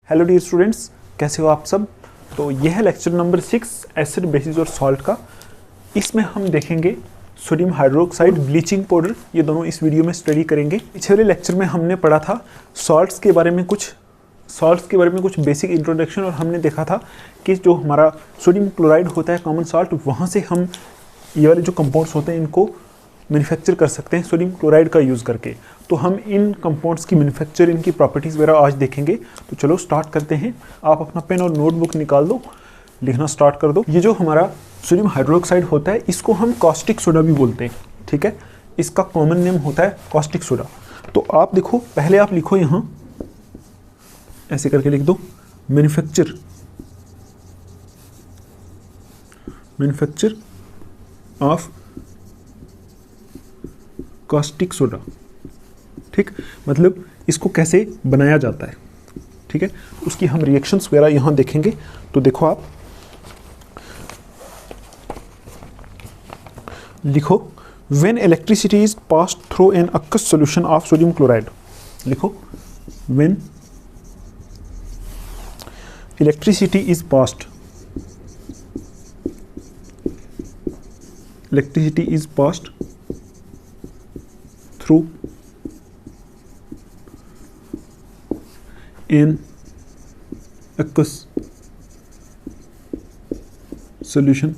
Hello dear students, कैसे हो आप सब। तो यह है लेक्चर नंबर 6 एसिड बेसिस और सॉल्ट का। इसमें हम देखेंगे सोडियम हाइड्रोक्साइड, ब्लीचिंग पाउडर, ये दोनों इस वीडियो में स्टडी करेंगे। पिछले लेक्चर में हमने पढ़ा था सॉल्ट्स के बारे में कुछ बेसिक इंट्रोडक्शन, और हमने देखा था कि जो हमारा सोडियम क्लोराइड होता है कॉमन सॉल्ट, वहाँ से हम ये वाले जो कंपाउंड्स होते हैं इनको मैन्युफैक्चर कर सकते हैं सोडियम क्लोराइड का यूज़ करके। तो हम इन कंपाउंड्स की मैन्युफैक्चर, इनकी प्रॉपर्टीज़ वगैरह आज देखेंगे। तो चलो स्टार्ट करते हैं। आप अपना पेन और नोटबुक निकाल दो, लिखना स्टार्ट कर दो। ये जो हमारा सोडियम हाइड्रोक्साइड होता है इसको हम कॉस्टिक सोडा भी बोलते हैं, ठीक है। इसका कॉमन नेम होता है कॉस्टिक सोडा। तो आप देखो, पहले आप लिखो यहाँ ऐसे करके लिख दो, मैन्युफैक्चर ऑफ कॉस्टिक सोडा, ठीक। मतलब इसको कैसे बनाया जाता है, ठीक है। उसकी हम रिएक्शंस वगैरह यहाँ देखेंगे। तो देखो, आप लिखो, when electricity is passed through an aqueous solution of sodium chloride. लिखो, when electricity is passed through an aqueous solution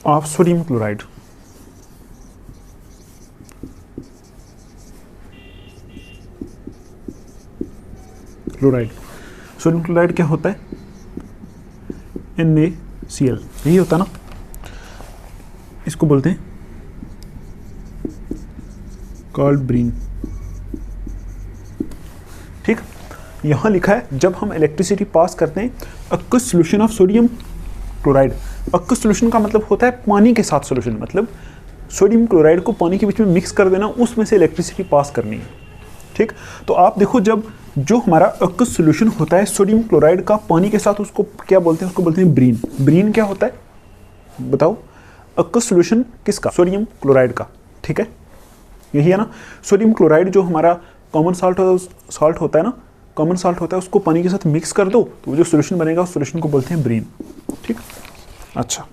of sodium chloride. Sodium chloride क्या होता है? NaCl, यही होता है ना। इसको बोलते हैं कॉल्ड ब्रीन, ठीक। यहां लिखा है जब हम इलेक्ट्रिसिटी पास करते हैं aqueous solution of sodium chloride. aqueous solution का मतलब होता है पानी के साथ सॉल्यूशन, मतलब सोडियम क्लोराइड को पानी के बीच में मिक्स कर देना, उसमें से इलेक्ट्रिसिटी पास करनी है, ठीक। तो आप देखो, जब जो हमारा aqueous सॉल्यूशन होता है सोडियम क्लोराइड का पानी के साथ, उसको क्या बोलते हैं? उसको बोलते हैं ब्रीन। ब्रीन क्या होता है बताओ? aqueous सॉल्यूशन किसका? सोडियम क्लोराइड का, ठीक है, यही है ना। सोडियम क्लोराइड जो हमारा कॉमन सॉल्ट होता है ना, कॉमन सॉल्ट होता है, उसको पानी के साथ मिक्स कर दो तो वो जो सॉल्यूशन बनेगा उस सॉल्यूशन को बोलते हैं ब्रीन, ठीक। अच्छा,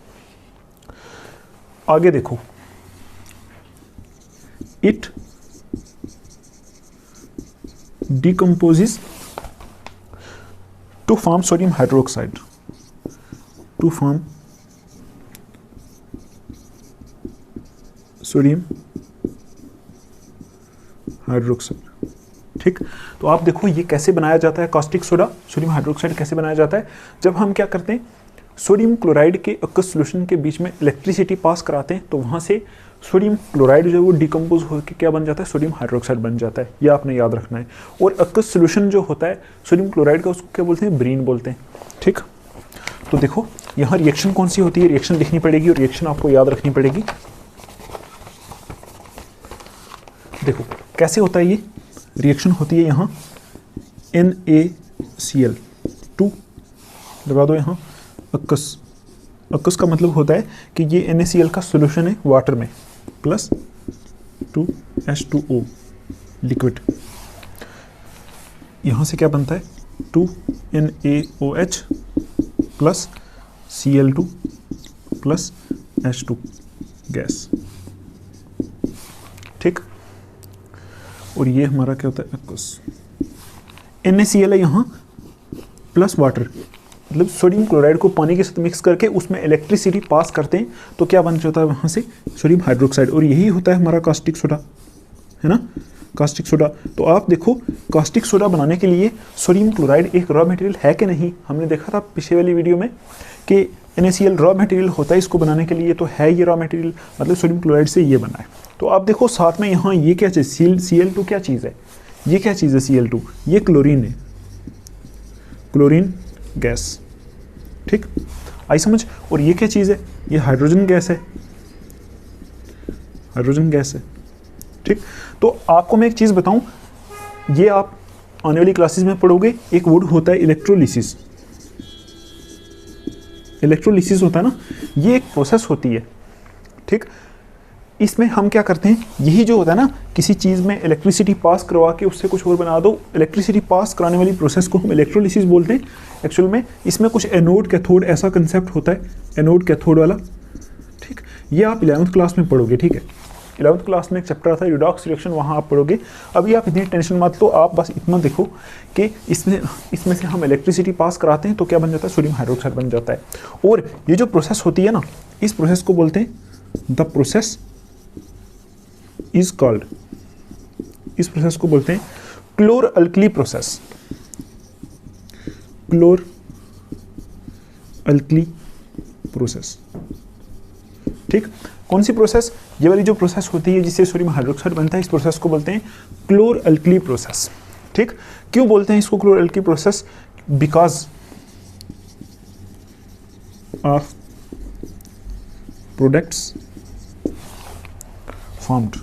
आगे देखो, it decomposes to form sodium hydroxide, to form sodium hydroxide, ठीक। तो आप देखो ये कैसे बनाया जाता है कॉस्टिक सोडा, सोडियम हाइड्रोक्साइड कैसे बनाया जाता है? जब हम क्या करते हैं, सोडियम क्लोराइड के aqueous सॉल्यूशन के बीच में इलेक्ट्रिसिटी पास कराते हैं, तो वहाँ से सोडियम क्लोराइड जो है वो डिकम्पोज होकर क्या बन जाता है? सोडियम हाइड्रोक्साइड बन जाता है। ये आपने याद रखना है। और aqueous सॉल्यूशन जो होता है सोडियम क्लोराइड का, उसको क्या बोलते हैं? ब्रीन बोलते हैं, ठीक। तो देखो यहाँ रिएक्शन कौन सी होती है, रिएक्शन लिखनी पड़ेगी और रिएक्शन आपको याद रखनी पड़ेगी। देखो कैसे होता है ये रिएक्शन, होती है यहाँ NaCl 2 लगा दो यहाँ aqueous का मतलब होता है कि ये NaCl का सॉल्यूशन है वाटर में, प्लस 2H2O लिक्विड। यहाँ से क्या बनता है? 2NaOH plus Cl2 plus H2 gas, ठीक। और ये हमारा क्या होता है? aqueous। NaCl है यहाँ प्लस वाटर, मतलब सोडियम क्लोराइड को पानी के साथ मिक्स करके उसमें इलेक्ट्रिसिटी पास करते हैं, तो क्या बन जाता है वहाँ से? Sodium hydroxide. और यही होता है हमारा कास्टिक सोडा, है ना, कास्टिक सोडा। तो आप देखो, कास्टिक सोडा बनाने के लिए सोडियम क्लोराइड एक रॉ मटेरियल है कि नहीं? हमने देखा था पिछले वाली वीडियो में कि NaCl रॉ मटेरियल होता है इसको बनाने के लिए, तो है ये रॉ मटेरियल, मतलब सोडियम क्लोराइड से ये बना है। तो आप देखो साथ में यहाँ ये क्या चीज़, Cl2 क्या चीज़ है? ये क्या चीज़ है Cl2? ये क्लोरीन है, क्लोरीन गैस, ठीक। आई समझ? और ये क्या चीज़ है? ये हाइड्रोजन गैस है, हाइड्रोजन गैस है, ठीक। तो आपको मैं एक चीज़ बताऊं, ये आप आने वाली क्लासेस में पढ़ोगे। एक वर्ड होता है इलेक्ट्रोलिसिस, इलेक्ट्रोलिसिस होता है ना, ये एक प्रोसेस होती है, ठीक। इसमें हम क्या करते हैं, यही जो होता है ना, किसी चीज़ में इलेक्ट्रिसिटी पास करवा के उससे कुछ और बना दो, इलेक्ट्रिसिटी पास कराने वाली प्रोसेस को हम इलेक्ट्रोलिसिस बोलते हैं। एक्चुअल में इसमें कुछ एनोड कैथोड ऐसा कंसेप्ट होता है, एनोड कैथोड वाला। ठीक, ये आप 11th क्लास में पढ़ोगे। ठीक है, 11th क्लास में एक चैप्टर आता है रिडॉक्स रिएक्शन, वहाँ आप पढ़ोगे। अभी आप इतनी टेंशन मत लो, आप बस इतना देखो कि इसमें से हम इलेक्ट्रिसिटी पास कराते हैं तो क्या बन जाता है, सोडियम हाइड्रोक्साइड बन जाता है। और ये जो प्रोसेस होती है ना, इस प्रोसेस को बोलते हैं द प्रोसेस इज कॉल्ड, इस प्रोसेस को बोलते हैं chlor alkali process, क्लोर alkali process. ठीक, कौन सी प्रोसेस, ये वाली जो प्रोसेस होती है जिससे सोडियम हाइड्रोक्साइड बनता है, इस प्रोसेस को बोलते हैं क्लोर अल्कली प्रोसेस। ठीक, क्यों बोलते हैं इसको क्लोर alkali process, because of products formed,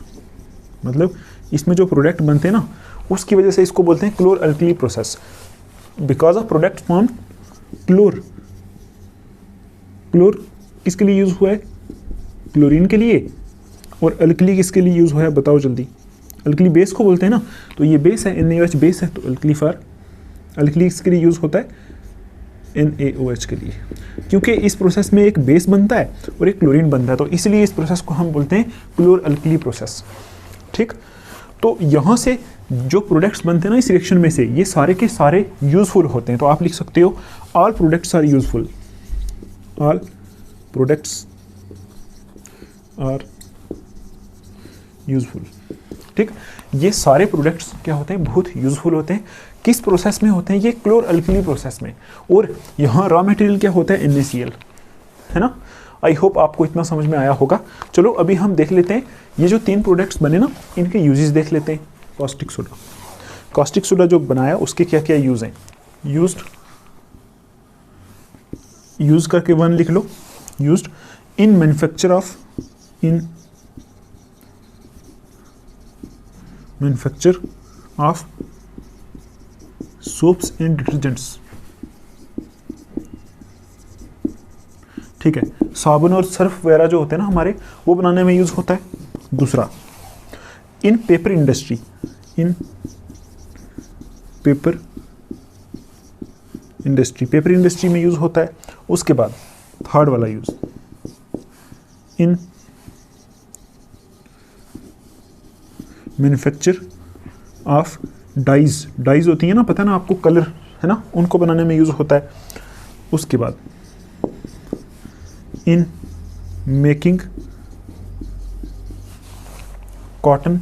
मतलब इसमें जो प्रोडक्ट बनते हैं ना उसकी वजह से इसको बोलते हैं chlor alkali process, because of product formed. Chlor, chlor किसके लिए यूज हुआ है, क्लोरीन के लिए, और अल्कली किसके लिए यूज हुआ है बताओ जल्दी। अल्कली बेस को बोलते हैं ना, तो ये बेस है, NaOH बेस है, तो अल्कली फॉर, अल्कली किसके लिए यूज होता है, NaOH के लिए, क्योंकि इस प्रोसेस में एक बेस बनता है और एक क्लोरीन बनता है, तो इसलिए इस प्रोसेस को हम बोलते हैं क्लोर अल्कली प्रोसेस। ठीक, तो यहाँ से जो प्रोडक्ट्स बनते हैं ना इस रिएक्शन में से, ये सारे के सारे यूजफुल होते हैं। तो आप लिख सकते हो all products are useful, all products are useful. ठीक, ये सारे प्रोडक्ट्स क्या होते हैं, बहुत यूजफुल होते हैं। किस प्रोसेस में होते हैं, ये क्लोर अल्कली प्रोसेस में। और यहाँ रॉ मटेरियल क्या होता है, NaCl, है ना। आई होप आपको इतना समझ में आया होगा। चलो अभी हम देख लेते हैं ये जो 3 प्रोडक्ट्स बने ना, इनके यूजेस देख लेते हैं। कॉस्टिक सोडा, कॉस्टिक सोडा जो बनाया उसके क्या क्या यूज हैं, यूज करके 1 लिख लो, used in manufacture of, in manufacture of soaps and detergents. ठीक है, साबुन और सर्फ वगैरह जो होते हैं ना हमारे, वो बनाने में यूज होता है। दूसरा, in paper industry, in paper industry, paper industry में यूज होता है। उसके बाद थर्ड वाला use, in manufacture of dyes, dyes होती है ना, पता है ना आपको, कलर है ना, उनको बनाने में यूज होता है। उसके बाद इन मेकिंग कॉटन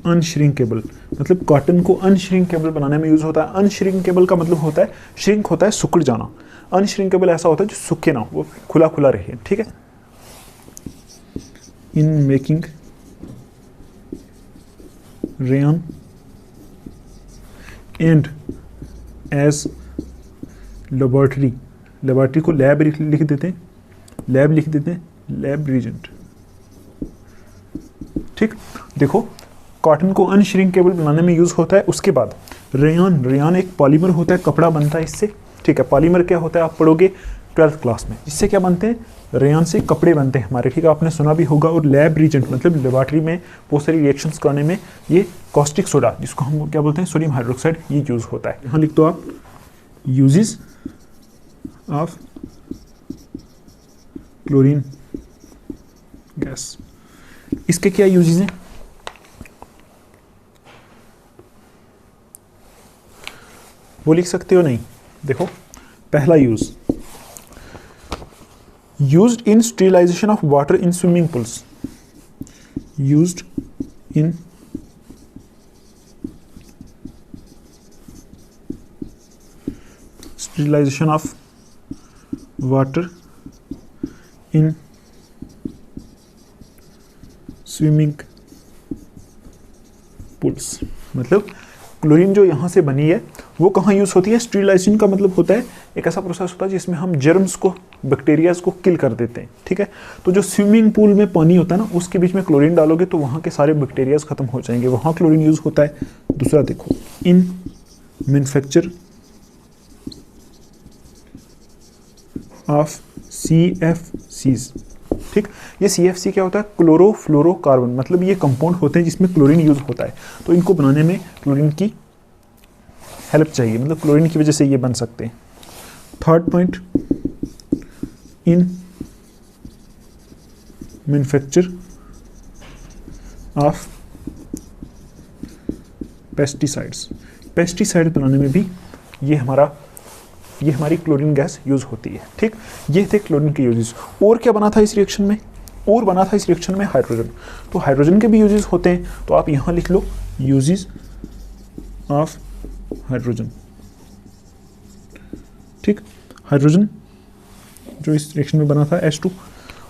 अनश्रिंकेबल, मतलब कॉटन को अनश्रिंकेबल बनाने में यूज होता है। अनश्रिंकेबल का मतलब होता है, श्रिंक होता है सिकुड़ जाना, अनश्रिंकेबल ऐसा होता है जो सूखे ना, वो खुला खुला रहे। ठीक है, in making rayon and as laboratory, laboratory को लैब लिख देते हैं, लैब लिख देते हैं, लैब रीजेंट। ठीक, देखो कॉटन को अनश्रिंकेबल बनाने में यूज होता है। उसके बाद रेयन, रेयन एक पॉलीमर होता है, कपड़ा बनता है इससे। ठीक है, पॉलीमर क्या होता है आप पढ़ोगे 12th क्लास में, इससे क्या बनते हैं, रेयन से कपड़े बनते हैं हमारे। ठीक है, आपने सुना भी होगा। और लैब रीजेंट मतलब लेबोरेटरी में बहुत सारी रिएक्शंस कराने में ये कॉस्टिक सोडा, जिसको हम क्या बोलते हैं सोडियम हाइड्रोक्साइड, ये यूज होता है। यहाँ लिख दो आप यूजेस ऑफ क्लोरीन गैस। इसके क्या यूजेस हैं, वो लिख सकते हो नहीं। देखो पहला use, used in sterilization of water in swimming pools, used in sterilization of water in swimming pools। मतलब क्लोरीन जो यहाँ से बनी है वो कहाँ यूज होती है, स्टीरिलाइजेशन का मतलब होता है एक ऐसा प्रोसेस होता है जिसमें हम जर्म्स को, बैक्टीरियाज को किल कर देते हैं। ठीक है, तो जो स्विमिंग पूल में पानी होता है ना, उसके बीच में क्लोरीन डालोगे तो वहाँ के सारे बैक्टीरियाज खत्म हो जाएंगे, वहाँ क्लोरीन यूज होता है। दूसरा देखो, इन मैन्युफैक्चर ऑफ CFCs। ठीक, ये CFC क्या होता है? क्लोरोफ्लोरोकार्बन, मतलब ये कंपाउंड होते हैं जिसमें क्लोरीन यूज होता है, तो इनको बनाने में क्लोरीन की हेल्प चाहिए, मतलब क्लोरीन की वजह से ये बन सकते हैं। Third point, in manufacture of pesticides, pesticide बनाने में भी ये हमारी क्लोरीन गैस यूज होती है। ठीक, ये थे क्लोरीन के यूजेस। और क्या बना था इस रिएक्शन में? और बना था इस रिएक्शन में हाइड्रोजन। तो हाइड्रोजन के भी यूजेस होते हैं, तो आप यहां लिख लो यूजेस ऑफ हाइड्रोजन। ठीक, हाइड्रोजन जो इस रिएक्शन में बना था H2,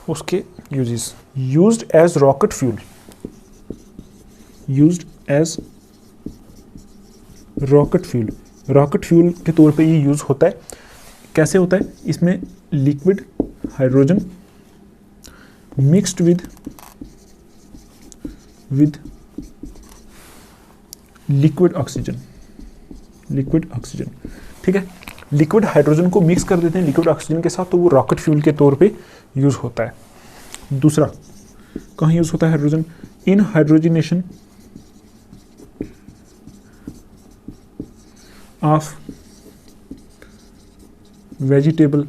उसके uses, used as rocket fuel, used as rocket fuel, rocket fuel के तौर पे ये यूज होता है। कैसे होता है? इसमें liquid hydrogen mixed with liquid oxygen, liquid oxygen. ठीक है, लिक्विड हाइड्रोजन को मिक्स कर देते हैं लिक्विड ऑक्सीजन के साथ, तो वो रॉकेट फ्यूल के तौर पे यूज होता है। दूसरा, कहाँ यूज होता है hydrogen? In hydrogenation of vegetable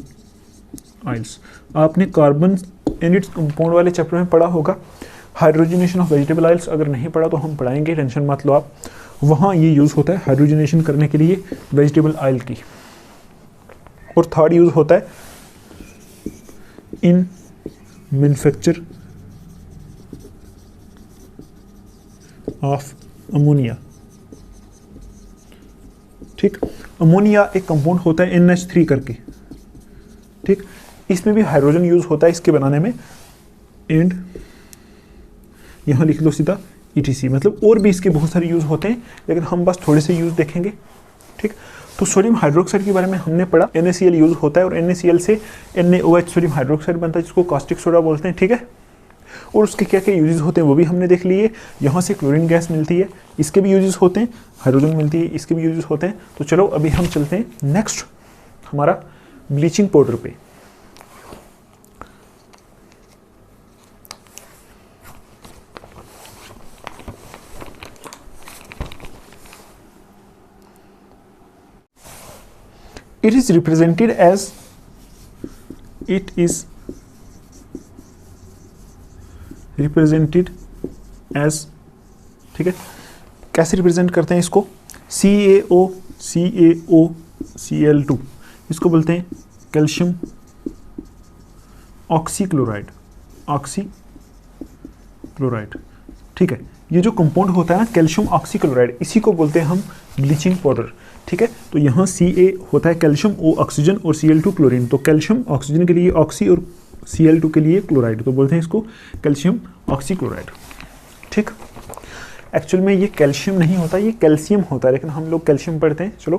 oils. आपने कार्बन एंड इट्स कंपाउंड वाले चैप्टर में पढ़ा होगा हाइड्रोजनेशन ऑफ वेजिटेबल ऑयल्स। अगर नहीं पढ़ा तो हम पढ़ाएंगे, टेंशन मत लो आप। वहाँ ये यूज़ होता है हाइड्रोजनेशन करने के लिए वेजिटेबल ऑयल की। और थर्ड यूज़ होता है इन मैन्युफैक्चर ऑफ अमोनिया। ठीक, अमोनिया एक कंपाउंड होता है NH3 करके। ठीक, इसमें भी हाइड्रोजन यूज होता है इसके बनाने में। एंड यहां लिख लो सीधा ETC, मतलब और भी इसके बहुत सारे यूज होते हैं, लेकिन हम बस थोड़े से यूज देखेंगे। ठीक, तो सोडियम हाइड्रोक्साइड के बारे में हमने पढ़ा, NaCl यूज होता है और NaCl से NaOH सोडियम हाइड्रोक्साइड बनता है, जिसको कास्टिक सोडा बोलते हैं। ठीक है, और उसके क्या क्या यूजेस होते हैं वो भी हमने देख लिए। यहाँ से क्लोरीन गैस मिलती है, इसके भी यूजेस होते हैं। हाइड्रोजन मिलती है, इसके भी यूजेस होते हैं। तो चलो अभी हम चलते हैं नेक्स्ट हमारा ब्लीचिंग पाउडर पे। It is represented as ठीक है, कैसे रिप्रेजेंट करते हैं इसको? CaOCl2, इसको बोलते हैं कैल्शियम ऑक्सीक्लोराइड, ठीक है, ये जो कंपाउंड होता है ना कैल्शियम ऑक्सीक्लोराइड, इसी को बोलते हैं हम ब्लीचिंग पाउडर। ठीक है, तो यहाँ Ca होता है कैल्शियम, O ऑक्सीजन और Cl2 क्लोरीन। तो कैल्शियम ऑक्सीजन के लिए ऑक्सी और Cl2 के लिए क्लोराइड, तो बोलते हैं इसको कैल्शियम ऑक्सीक्लोराइड। ठीक, एक्चुअल में ये कैल्शियम नहीं होता, ये कैल्शियम होता है, लेकिन हम लोग कैल्शियम पढ़ते हैं। चलो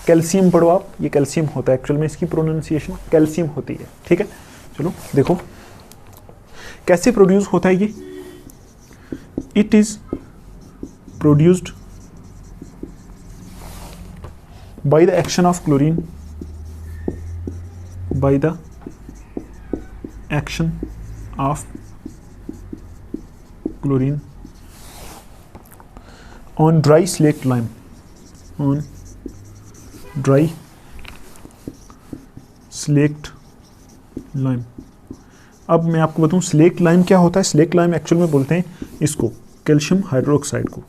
कैल्शियम पढ़ो आप, ये कैल्शियम होता है, एक्चुअल में इसकी प्रोनाउंसिएशन कैल्शियम होती है। ठीक है, चलो देखो कैसे प्रोड्यूस होता है ये। It is produced by the action of chlorine, by the action of chlorine on dry slaked lime, on dry slaked lime। अब मैं आपको बताऊं स्लेक्ट लाइम क्या होता है। स्लेक्ट लाइम एक्चुअल में बोलते हैं इसको कैल्शियम हाइड्रोक्साइड को,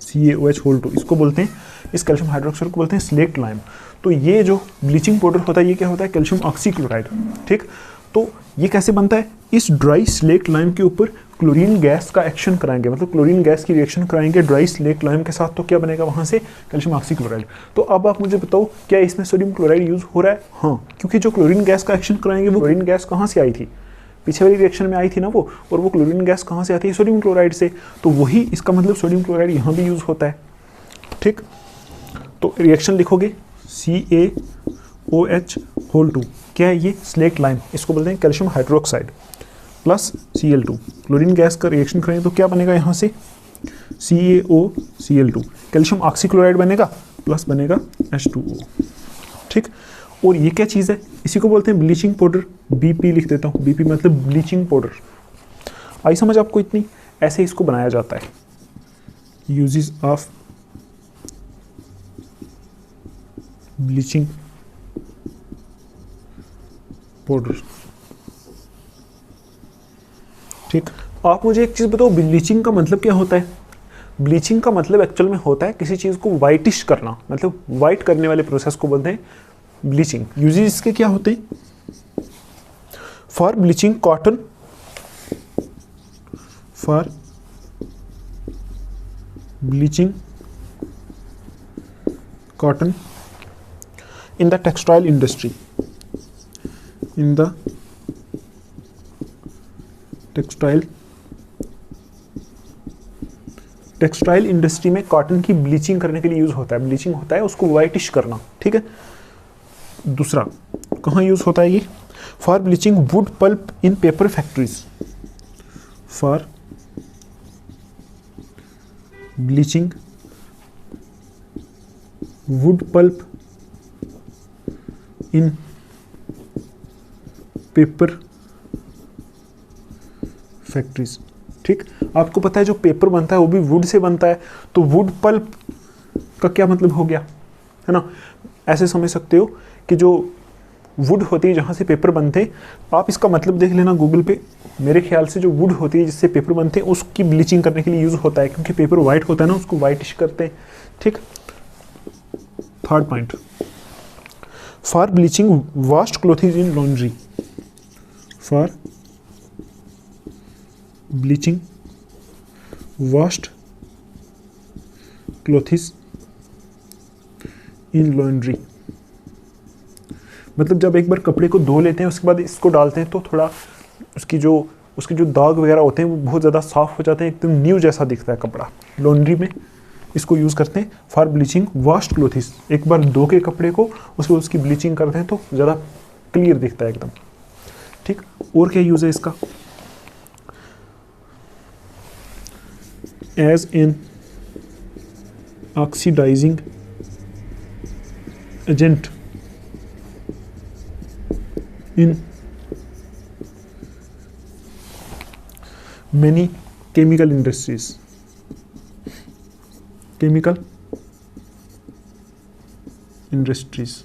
CaOH2, इसको बोलते हैं, इस कैल्शियम हाइड्रोक्साइड को बोलते हैं स्लेक्ट लाइम। तो ये जो ब्लीचिंग पाउडर होता है ये क्या होता है? Calcium oxychloride. ठीक, तो ये कैसे बनता है? इस ड्राई स्लेक्ट लाइम के ऊपर क्लोरीन गैस का एक्शन कराएंगे, मतलब क्लोरीन गैस की रिएक्शन कराएंगे ड्राई स्लेक्ट लाइम के साथ, तो क्या बनेगा वहां से? Calcium oxychloride. तो अब आप मुझे बताओ क्या इसमें सोडियम क्लोराइड यूज हो रहा है? हाँ, क्योंकि जो क्लोरीन गैस का एक्शन कराएंगे वो क्लोरीन गैस कहाँ से आई थी? पीछे वाली रिएक्शन में आई थी ना वो, और वो क्लोरीन गैस कहाँ से आती है? सोडियम क्लोराइड से। तो वही इसका मतलब सोडियम क्लोराइड यहाँ भी यूज होता है। ठीक, तो रिएक्शन लिखोगे CaOH2, क्या है ये? स्लेक्ट लाइम, इसको बोलते हैं calcium hydroxide plus Cl2, chlorine gas का रिएक्शन करेंगे तो क्या बनेगा यहाँ से? CaOCl2, कैल्शियम ऑक्सीक्लोराइड बनेगा प्लस बनेगा H2O। ठीक, और ये क्या चीज़ है, इसी को बोलते हैं ब्लीचिंग पाउडर, बीपी लिख देता हूँ, बीपी मतलब ब्लीचिंग पाउडर। आई समझ आपको इतनी? ऐसे इसको बनाया जाता है। Uses of bleaching powder. ठीक, आप मुझे एक चीज़ बताओ, ब्लीचिंग का मतलब क्या होता है? ब्लीचिंग का मतलब एक्चुअल में होता है किसी चीज़ को वाइटिश करना, मतलब वाइट करने वाले प्रोसेस को बोलते हैं ब्लीचिंग। यूजेस इसके क्या होते हैं? For bleaching cotton, for bleaching cotton in the textile industry, in the textile industry में कॉटन की ब्लीचिंग करने के लिए यूज होता है। ब्लीचिंग होता है उसको वाइटिश करना, ठीक है। दूसरा कहाँ यूज होता है ये? For bleaching wood pulp in paper factories, for bleaching wood pulp in paper factories. ठीक, आपको पता है जो पेपर बनता है वो भी वुड से बनता है, तो वुड पल्प का क्या मतलब हो गया, है ना? ऐसे समझ सकते हो कि जो वुड होती है जहाँ से पेपर बनते हैं, आप इसका मतलब देख लेना गूगल पे। मेरे ख्याल से जो वुड होती है जिससे पेपर बनते हैं उसकी ब्लीचिंग करने के लिए यूज़ होता है, क्योंकि पेपर वाइट होता है ना, उसको वाइटिश करते हैं। ठीक, third point, for bleaching washed clothing in laundry, for bleaching washed clothes in laundry. मतलब जब एक बार कपड़े को धो लेते हैं उसके बाद इसको डालते हैं तो थोड़ा उसके जो दाग वगैरह होते हैं वो बहुत ज़्यादा साफ हो जाते हैं, एकदम न्यू जैसा दिखता है कपड़ा। लॉन्ड्री में इसको यूज़ करते हैं फॉर ब्लीचिंग वॉश्ड क्लोथिस। एक बार धो के कपड़े को उसको उसकी ब्लीचिंग करते हैं तो ज़्यादा क्लियर दिखता है एकदम। ठीक, और क्या यूज़ है इसका? As an oxidising agent in many chemical industries, chemical industries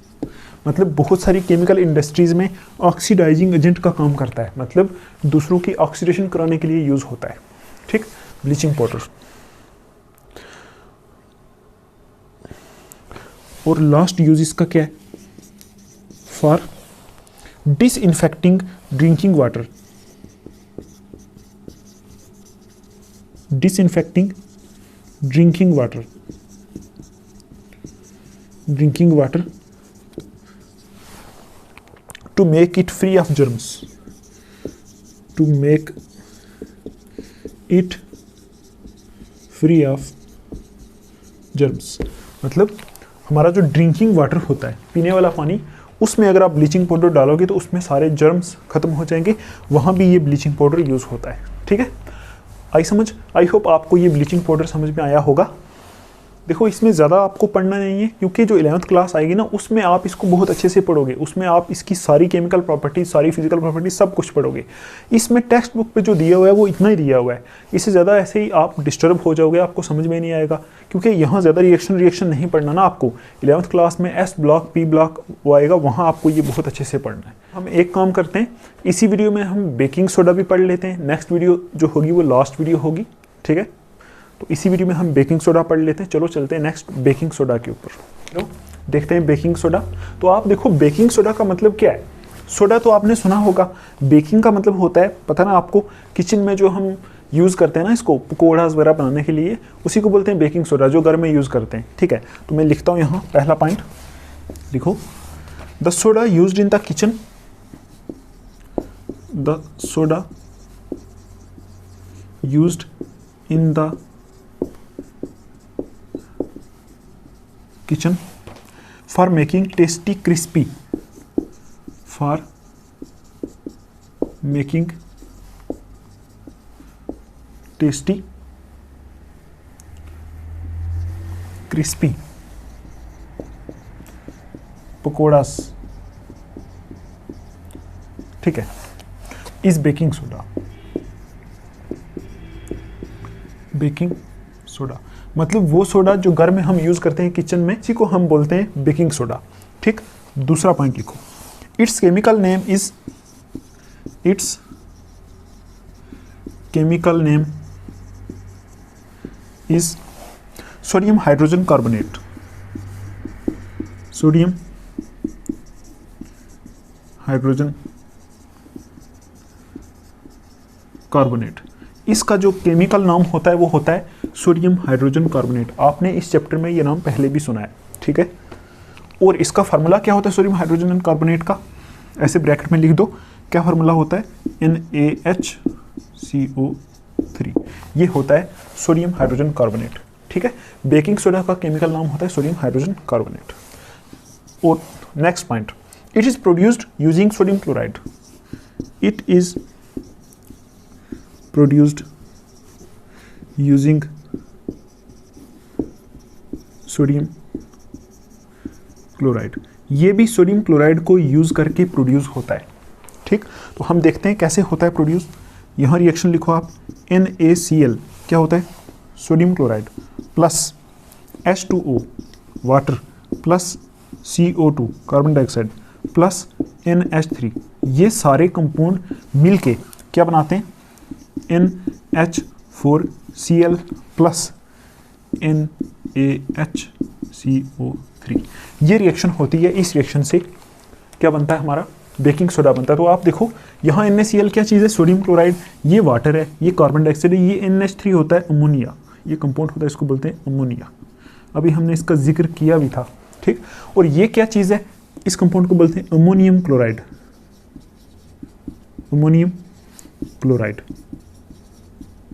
मतलब बहुत सारी केमिकल इंडस्ट्रीज में ऑक्सीडाइजिंग एजेंट का काम करता है, मतलब दूसरों की ऑक्सीडेशन कराने के लिए यूज होता है। ठीक, ब्लीचिंग पाउडर। और लास्ट यूज इसका क्या है? For disinfecting drinking water, disinfecting drinking water, drinking water to make it free of germs, to make it free of germs. मतलब हमारा जो ड्रिंकिंग वाटर होता है, पीने वाला पानी, उसमें अगर आप ब्लीचिंग पाउडर डालोगे तो उसमें सारे जर्म्स खत्म हो जाएंगे, वहाँ भी ये ब्लीचिंग पाउडर यूज़ होता है। ठीक है, आई समझ? आई होप आपको ये ब्लीचिंग पाउडर समझ में आया होगा। देखो इसमें ज़्यादा आपको पढ़ना नहीं है, क्योंकि जो 11th क्लास आएगी ना उसमें आप इसको बहुत अच्छे से पढ़ोगे, उसमें आप इसकी सारी केमिकल प्रॉपर्टीज, सारी फिजिकल प्रॉपर्टीज सब कुछ पढ़ोगे। इसमें टेक्स्ट बुक पे जो दिया हुआ है वो इतना ही दिया हुआ है, इससे ज़्यादा ऐसे ही आप डिस्टर्ब हो जाओगे, आपको समझ में नहीं आएगा, क्योंकि यहाँ ज़्यादा रिएक्शन नहीं पढ़ना ना आपको। 11th क्लास में एस ब्लॉक, पी ब्लॉक वो आएगा, वहाँ आपको ये बहुत अच्छे से पढ़ना है। हम एक काम करते हैं, इसी वीडियो में हम बेकिंग सोडा भी पढ़ लेते हैं। नेक्स्ट वीडियो जो होगी वो लास्ट वीडियो होगी, ठीक है? तो इसी वीडियो में हम बेकिंग सोडा पढ़ लेते हैं। चलो चलते हैं नेक्स्ट बेकिंग सोडा के ऊपर। चलो देखते हैं बेकिंग सोडा। तो आप देखो बेकिंग सोडा का मतलब क्या है? सोडा तो आपने सुना होगा, बेकिंग का मतलब होता है, पता ना आपको, किचन में जो हम यूज़ करते हैं ना इसको पकौड़ास वगैरह बनाने के लिए, उसी को बोलते हैं बेकिंग सोडा, जो घर में यूज़ करते हैं। ठीक है, तो मैं लिखता हूँ यहाँ पहला पॉइंट, लिखो the soda used in the kitchen, the soda used in the kitchen for making tasty crispy, for making tasty crispy pakoras, ठीक है, is baking soda. Baking soda मतलब वो सोडा जो घर में हम यूज करते हैं किचन में, इसी को हम बोलते हैं बेकिंग सोडा। ठीक, दूसरा पॉइंट लिखो, it's chemical name is, it's chemical name is sodium hydrogen carbonate. Sodium hydrogen carbonate, इसका जो केमिकल नाम होता है वो होता है सोडियम हाइड्रोजन कार्बोनेट। आपने इस चैप्टर में ये नाम पहले भी सुना है, ठीक है। और इसका फार्मूला क्या होता है सोडियम हाइड्रोजन कार्बोनेट का, ऐसे ब्रैकेट में लिख दो, क्या फार्मूला होता है, NaHCO3, ये होता है सोडियम हाइड्रोजन कार्बोनेट, ठीक है। बेकिंग सोडा का केमिकल नाम होता है सोडियम हाइड्रोजन कार्बोनेट। और next point, it is produced using sodium chloride. It is produced using sodium chloride, ये भी सोडियम क्लोराइड को यूज करके प्रोड्यूस होता है, ठीक। तो हम देखते हैं कैसे होता है प्रोड्यूस। यहां रिएक्शन लिखो आप, NaCl क्या होता है, sodium chloride plus H2O water plus CO2 carbon dioxide plus NH3, ये सारे कंपाउंड मिलके क्या बनाते हैं, NH4Cl प्लस NaHCO3, ये रिएक्शन होती है। इस रिएक्शन से क्या बनता है, हमारा बेकिंग सोडा बनता है। तो आप देखो यहाँ NaCl क्या चीज़ है, सोडियम क्लोराइड, ये वाटर है, ये कार्बन डाइऑक्साइड है, ये NH3 होता है अमोनिया, ये कंपाउंड होता है, इसको बोलते हैं अमोनिया। अभी हमने इसका जिक्र किया भी था, ठीक। और ये क्या चीज़ है, इस कंपाउंड को बोलते हैं अमोनियम क्लोराइड, अमोनियम क्लोराइड,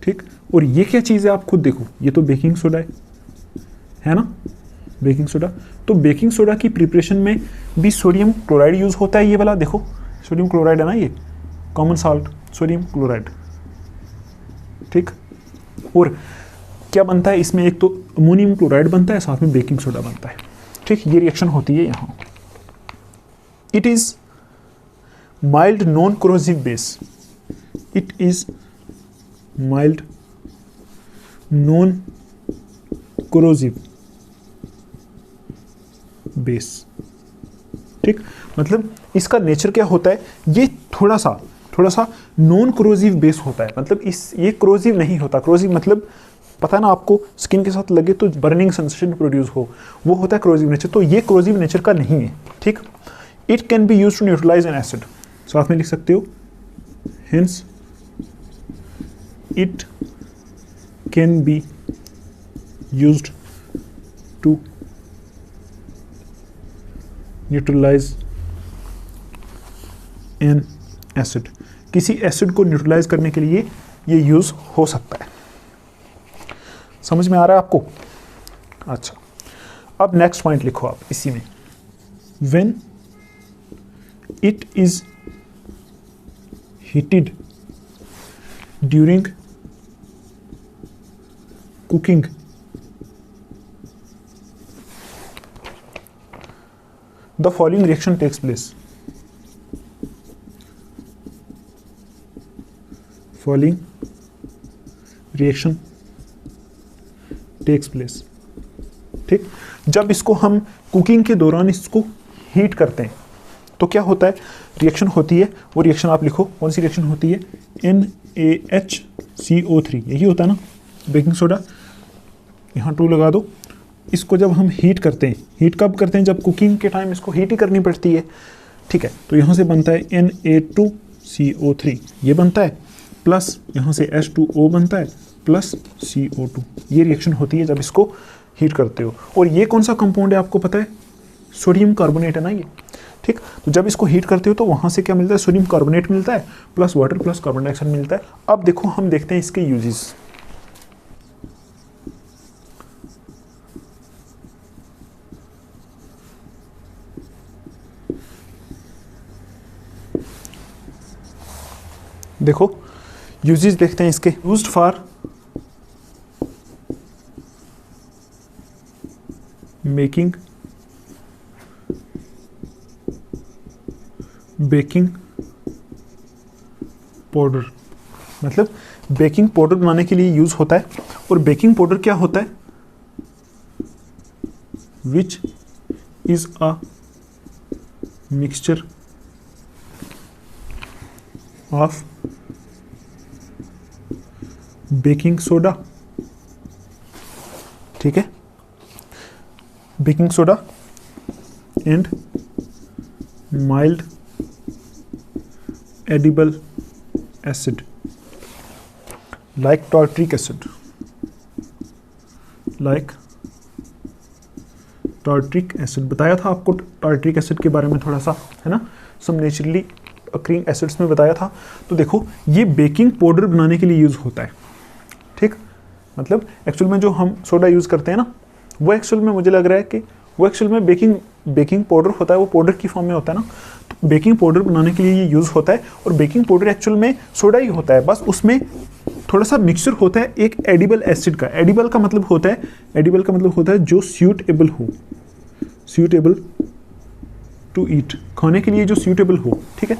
ठीक। और ये क्या चीज़ है, आप खुद देखो, ये तो बेकिंग सोडा है ना, बेकिंग सोडा। तो बेकिंग सोडा की प्रिपरेशन में भी सोडियम क्लोराइड यूज होता है, ये वाला देखो सोडियम क्लोराइड है ना, ये कॉमन साल्ट सोडियम क्लोराइड, ठीक। और क्या बनता है इसमें, एक तो अमोनियम क्लोराइड बनता है, साथ में बेकिंग सोडा बनता है, ठीक। ये रिएक्शन होती है यहां। It is mild non corrosive base, it is mild non corrosive base, ठीक। मतलब इसका नेचर क्या होता है, ये थोड़ा सा नॉन कोरोसिव बेस होता है, मतलब ये कोरोसिव नहीं होता। कोरोसिव मतलब पता है ना आपको, स्किन के साथ लगे तो बर्निंग सेंसेशन प्रोड्यूस हो, वो होता है कोरोसिव नेचर। तो ये कोरोसिव नेचर का नहीं है, ठीक। It can be used to neutralise an acid, साथ में लिख सकते हो, hence it can be used to neutralise an acid, किसी एसिड को न्यूट्रलाइज करने के लिए ये यूज हो सकता है। समझ में आ रहा है आपको? अच्छा, अब नेक्स्ट पॉइंट लिखो आप इसी में, when it is heated during cooking, the following reaction takes place. Following reaction takes place, ठीक। जब इसको हम कुकिंग के दौरान इसको हीट करते हैं तो क्या होता है, रिएक्शन होती है। वो रिएक्शन आप लिखो, कौन सी रिएक्शन होती है, NaHCO3, यही होता है ना बेकिंग सोडा, यहाँ 2 लगा दो। इसको जब हम हीट करते हैं, हीट कब करते हैं, जब कुकिंग के टाइम इसको हीट ही करनी पड़ती है, ठीक है। तो यहाँ से बनता है Na2CO3, ये बनता है, प्लस यहाँ से H2O बनता है, प्लस CO2, ये रिएक्शन होती है जब इसको हीट करते हो। और ये कौन सा कंपाउंड है आपको पता है, सोडियम कार्बोनेट है ना ये, ठीक। तो जब इसको हीट करते हो तो वहाँ से क्या मिलता है, सोडियम कार्बोनेट मिलता है, plus water plus carbon dioxide मिलता है। अब देखो हम देखते हैं इसके यूजेस। देखो यूजेस देखते हैं इसके, used for making baking powder, मतलब बेकिंग पाउडर बनाने के लिए यूज होता है। और बेकिंग पाउडर क्या होता है? Which is a mixture of baking soda, ठीक है, baking soda and mild edible acid like tartaric acid, like tartaric acid. बताया था आपको टार्ट्रिक एसिड के बारे में थोड़ा सा, है ना, सम नेचुरली अक्रिंग एसिड्स में बताया था। तो देखो ये बेकिंग पाउडर बनाने के लिए यूज होता है, ठीक। मतलब एक्चुअल में जो हम सोडा यूज करते हैं ना, वो एक्चुअल में मुझे लग रहा है कि वो एक्चुअल में बेकिंग पाउडर होता है, वो पाउडर की फॉर्म में होता है ना। तो बेकिंग पाउडर बनाने के लिए ये यूज होता है। और बेकिंग पाउडर एक्चुअल में सोडा ही होता है, बस उसमें थोड़ा सा मिक्सचर होता है एक एडिबल एसिड का। एडिबल का मतलब होता है जो सूटेबल हो, सूटेबल टू ईट, खाने के लिए जो सूटेबल हो, ठीक है।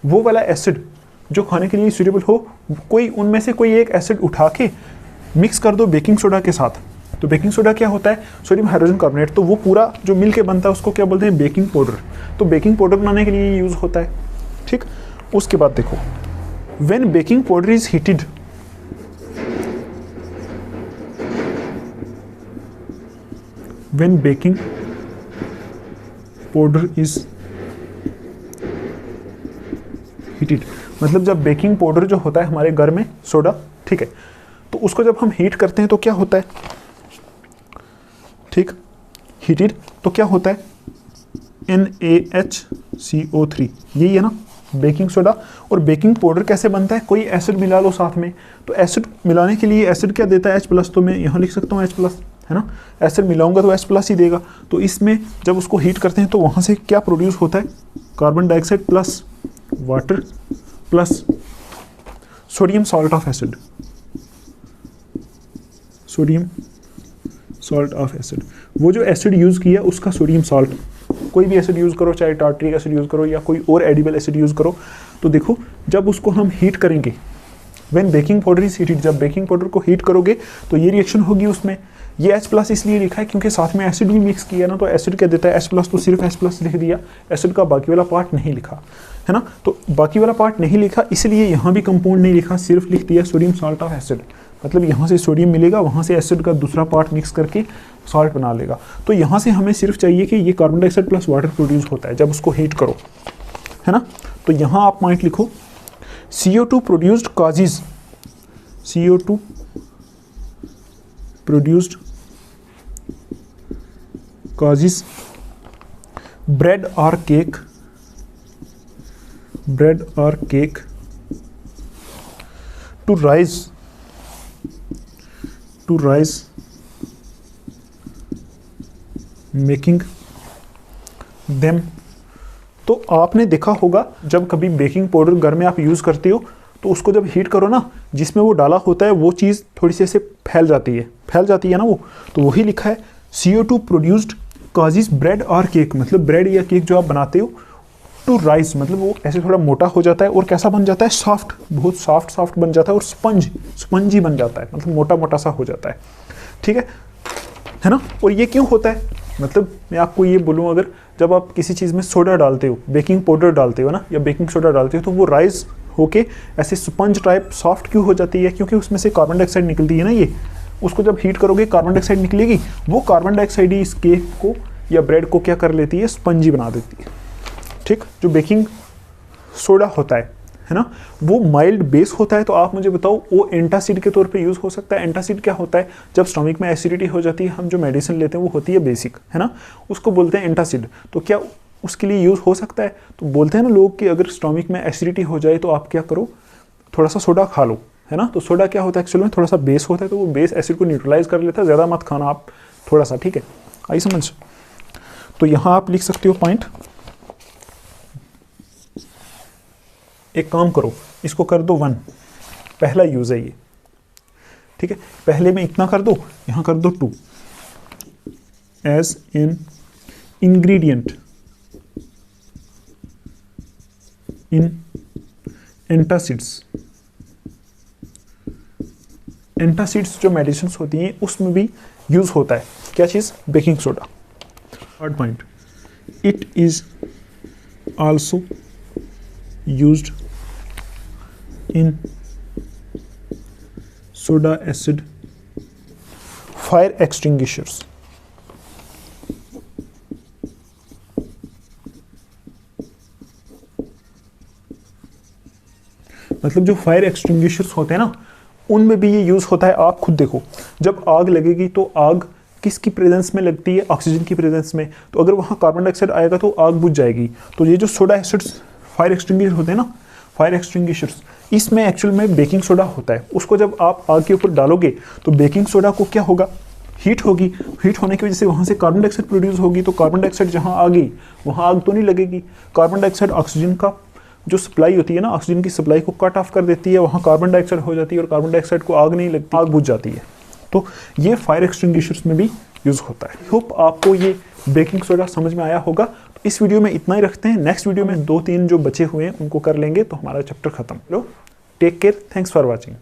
वो वाला एसिड जो खाने के लिए सूटेबल हो, कोई उनमें से कोई एक एसिड उठा के मिक्स कर दो बेकिंग सोडा के साथ। तो बेकिंग सोडा क्या होता है? Sodium hydrogen carbonate. तो वो पूरा जो मिल के बनता है उसको क्या बोलते हैं? Baking powder. तो बेकिंग पाउडर बनाने के लिए यूज होता है, ठीक। उसके बाद देखो, when baking powder is heated, when baking powder is heated, मतलब जब बेकिंग पाउडर जो होता है हमारे घर में सोडा, ठीक है, तो उसको जब हम हीट करते हैं तो क्या होता है? ठीक, हीटेड तो क्या होता है? NaHCO3, यही है ना बेकिंग सोडा। और बेकिंग पाउडर कैसे बनता है? कोई एसिड मिला लो साथ में। तो एसिड मिलाने के लिए एसिड क्या देता है? H+, तो मैं यहाँ लिख सकता हूँ H+, है ना। एसिड मिलाऊंगा तो H+ ही देगा। तो इसमें जब उसको हीट करते हैं तो वहाँ से क्या प्रोड्यूस होता है? Carbon dioxide plus water plus sodium salt of acid, sodium salt of acid. वो जो एसिड यूज किया उसका सोडियम सॉल्ट, कोई भी एसिड यूज करो, चाहे टार्ट्रिक एसिड यूज करो या कोई और एडिबल एसिड यूज करो। तो देखो जब उसको हम हीट करेंगे, when baking powder is heated, जब बेकिंग पाउडर को हीट करोगे तो ये रिएक्शन होगी उसमें। ये H+ इसलिए लिखा है क्योंकि साथ में एसिड भी मिक्स किया ना। तो एसिड क्या देता है? H+, तो सिर्फ H+ लिख दिया, एसिड का बाकी वाला पार्ट नहीं लिखा, है ना। तो बाकी वाला पार्ट नहीं लिखा, इसलिए यहाँ भी कंपाउंड नहीं लिखा, सिर्फ लिख दिया सोडियम सॉल्ट ऑफ एसिड। मतलब यहाँ से सोडियम मिलेगा, वहाँ से एसिड का दूसरा पार्ट मिक्स करके सॉल्ट बना लेगा। तो यहाँ से हमें सिर्फ चाहिए कि ये carbon dioxide plus water produce होता है जब उसको हीट करो, है ना। तो यहाँ आप पॉइंट लिखो, CO2 produced causes, CO2 produced causes bread और केक, ब्रेड और cake to rise making them. तो आपने देखा होगा जब कभी बेकिंग पाउडर घर में आप यूज़ करते हो तो उसको जब हीट करो ना, जिसमें वो डाला होता है वो चीज़ थोड़ी सी ऐसे फैल जाती है ना वो। तो वही लिखा है CO2 प्रोड्यूस्ड कॉजेज ब्रेड और केक, मतलब ब्रेड या केक जो आप बनाते हो टू राइस, मतलब वो ऐसे थोड़ा मोटा हो जाता है और कैसा बन जाता है? सॉफ्ट, बहुत सॉफ्ट बन जाता है और स्पंजी बन जाता है, मतलब मोटा सा हो जाता है, ठीक है ना। और ये क्यों होता है? मतलब मैं आपको ये बोलूँ, अगर जब आप किसी चीज़ में सोडा डालते हो, बेकिंग पाउडर डालते हो ना, या बेकिंग सोडा डालते हो, तो वो राइस होके ऐसे स्पंज टाइप सॉफ्ट क्यों हो जाती है? क्योंकि उसमें से कार्बन डाइऑक्साइड निकलती है ना। ये उसको जब हीट करोगे कार्बन डाइऑक्साइड निकलेगी, वो कार्बन डाइऑक्साइड ही इस केक को या ब्रेड को क्या कर लेती है? स्पंजी बना देती है, ठीक। जो बेकिंग सोडा होता है ना, वो माइल्ड बेस होता है। तो आप मुझे बताओ वो एंटासिड के तौर पे यूज़ हो सकता है? एंटासिड क्या होता है? जब स्टमक में एसिडिटी हो जाती है, हम जो मेडिसिन लेते हैं वो होती है बेसिक, है ना, उसको बोलते हैं एंटासिड। तो क्या उसके लिए यूज़ हो सकता है? तो बोलते हैं ना लोग कि अगर स्टमक में एसिडिटी हो जाए तो आप क्या करो, थोड़ा सा सोडा खा लो, है ना। तो सोडा क्या होता है? एक्चुअल में थोड़ा सा बेस होता है, तो वो बेस एसिड को न्यूट्रलाइज कर लेता है। ज़्यादा मत खाना आप, थोड़ा सा, ठीक है, आई समझ। तो यहाँ आप लिख सकते हो पॉइंट, एक काम करो, इसको कर दो 1, पहला यूज है ये, ठीक है। पहले में इतना कर दो, यहां कर दो 2, as in ingredient in antacids, antacids जो मेडिसिन होती हैं उसमें भी यूज होता है क्या चीज, baking soda. Third point, it is also used in soda acid fire extinguishers. मतलब जो फायर एक्सटिंग्विशर्स होते हैं ना उनमें भी ये यूज होता है। आप खुद देखो, जब आग लगेगी तो आग किसकी प्रेजेंस में लगती है, ऑक्सीजन की प्रेजेंस में। तो अगर वहाँ कार्बन डाइऑक्साइड आएगा तो आग बुझ जाएगी। तो ये जो सोडा एसिड्स फायर एक्सटिंग्विशर होते हैं ना, फायर एक्सटिंग्विशर्स, इसमें एक्चुअल में बेकिंग सोडा होता है। उसको जब आप आग के ऊपर डालोगे तो बेकिंग सोडा को क्या होगा, हीट होगी। हीट होने की वजह से वहाँ से कार्बन डाइऑक्साइड प्रोड्यूस होगी। तो कार्बन डाइऑक्साइड जहाँ आ गई वहाँ आग तो नहीं लगेगी। कार्बन डाइऑक्साइड ऑक्सीजन का जो सप्लाई होती है ना, ऑक्सीजन की सप्लाई को कट ऑफ कर देती है, वहाँ कार्बन डाइऑक्साइड हो जाती है और कार्बन डाइऑक्साइड को आग नहीं लगती, आग बुझ जाती है। तो ये फायर एक्सटिंग्विशर्स में भी यूज होता है। होप आपको ये बेकिंग सोडा समझ में आया होगा। तो इस वीडियो में इतना ही रखते हैं। नेक्स्ट वीडियो में 2-3 जो बचे हुए हैं उनको कर लेंगे तो हमारा चैप्टर खत्म। लो, take care, thanks for watching.